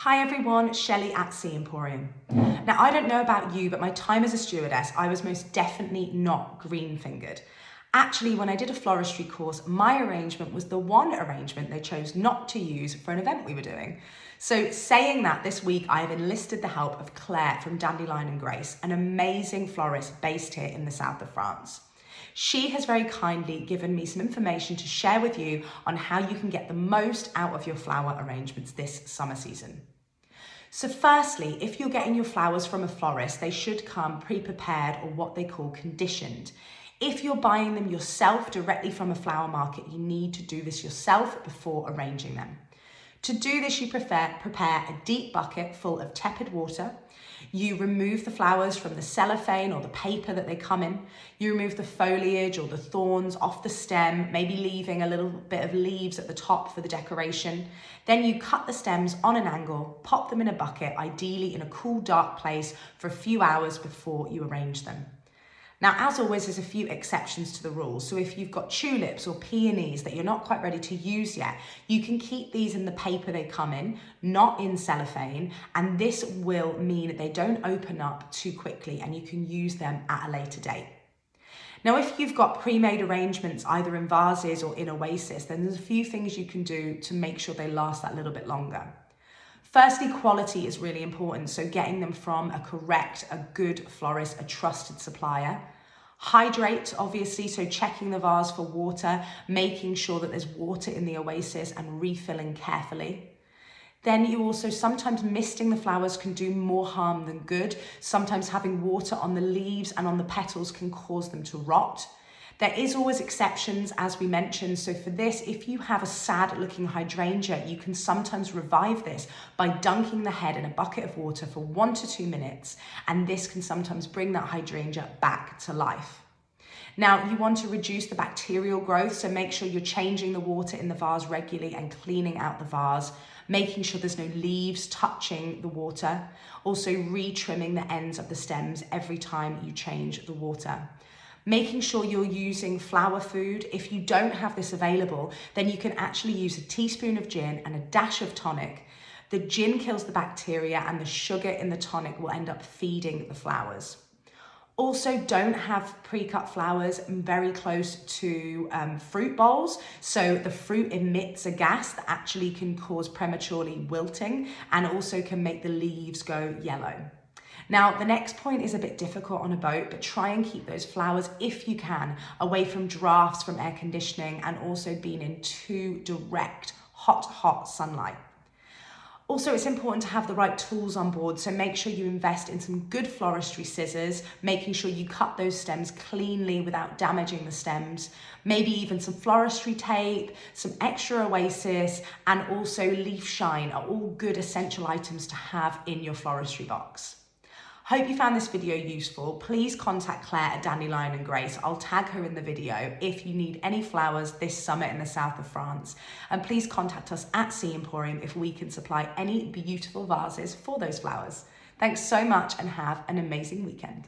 Hi everyone, Shelley at Sea Emporium. Now I don't know about you, but my time as a stewardess, I was most definitely not green-fingered. Actually, when I did a floristry course, my arrangement was the one arrangement they chose not to use for an event we were doing. So saying that, this week I have enlisted the help of Claire from Dandelions and Grace, an amazing florist based here in the south of France. She has very kindly given me some information to share with you on how you can get the most out of your flower arrangements this summer season. So firstly, if you're getting your flowers from a florist, they should come pre-prepared or what they call conditioned. If you're buying them yourself directly from a flower market, you need to do this yourself before arranging them. To do this, you prepare a deep bucket full of tepid water. You remove the flowers from the cellophane or the paper that they come in. You remove the foliage or the thorns off the stem, maybe leaving a little bit of leaves at the top for the decoration. Then you cut the stems on an angle, pop them in a bucket, ideally in a cool, dark place for a few hours before you arrange them. Now, as always, there's a few exceptions to the rules. So if you've got tulips or peonies that you're not quite ready to use yet, you can keep these in the paper they come in, not in cellophane, and this will mean they don't open up too quickly and you can use them at a later date. Now, if you've got pre-made arrangements, either in vases or in oasis, then there's a few things you can do to make sure they last that little bit longer. Firstly, quality is really important, so getting them from a good florist, a trusted supplier. Hydrate, obviously, so checking the vase for water, making sure that there's water in the oasis and refilling carefully. Then you also, sometimes misting the flowers can do more harm than good. Sometimes having water on the leaves and on the petals can cause them to rot. There is always exceptions, as we mentioned. So for this, if you have a sad looking hydrangea, you can sometimes revive this by dunking the head in a bucket of water for 1 to 2 minutes. And this can sometimes bring that hydrangea back to life. Now, you want to reduce the bacterial growth, so make sure you're changing the water in the vase regularly and cleaning out the vase, making sure there's no leaves touching the water. Also re-trimming the ends of the stems every time you change the water. Making sure you're using flower food. If you don't have this available, then you can actually use a teaspoon of gin and a dash of tonic. The gin kills the bacteria and the sugar in the tonic will end up feeding the flowers. Also, don't have pre-cut flowers very close to fruit bowls. So the fruit emits a gas that actually can cause prematurely wilting and also can make the leaves go yellow. Now, the next point is a bit difficult on a boat, but try and keep those flowers, if you can, away from drafts from air conditioning and also being in too direct, hot sunlight. Also, it's important to have the right tools on board, so make sure you invest in some good floristry scissors, making sure you cut those stems cleanly without damaging the stems, maybe even some floristry tape, some extra oasis, and also leaf shine are all good essential items to have in your floristry box. Hope you found this video useful. Please contact Claire at Dandelions and Grace. I'll tag her in the video if you need any flowers this summer in the south of France. And please contact us at Sea Emporium if we can supply any beautiful vases for those flowers. Thanks so much and have an amazing weekend.